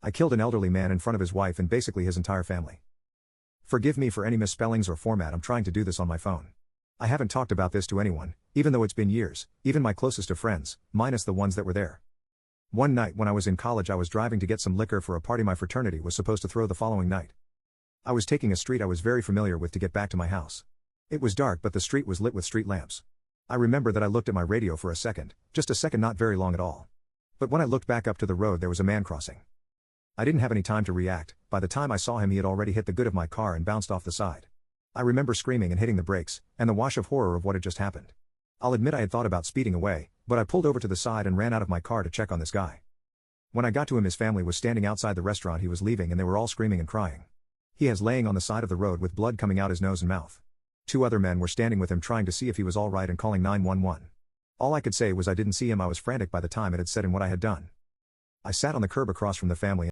I killed an elderly man in front of his wife and basically his entire family. Forgive me for any misspellings or format, I'm trying to do this on my phone. I haven't talked about this to anyone, even though it's been years, even my closest of friends, minus the ones that were there. One night when I was in college I was driving to get some liquor for a party my fraternity was supposed to throw the following night. I was taking a street I was very familiar with to get back to my house. It was dark but the street was lit with street lamps. I remember that I looked at my radio for a second, just a second, not very long at all. But when I looked back up to the road there was a man crossing. I didn't have any time to react. By the time I saw him he had already hit the good of my car and bounced off the side. I remember screaming and hitting the brakes, and the wash of horror of what had just happened. I'll admit I had thought about speeding away, but I pulled over to the side and ran out of my car to check on this guy. When I got to him his family was standing outside the restaurant he was leaving and they were all screaming and crying. He was laying on the side of the road with blood coming out his nose and mouth. 2 other men were standing with him trying to see if he was all right and calling 911. All I could say was I didn't see him. I was frantic by the time it had said and what I had done. I sat on the curb across from the family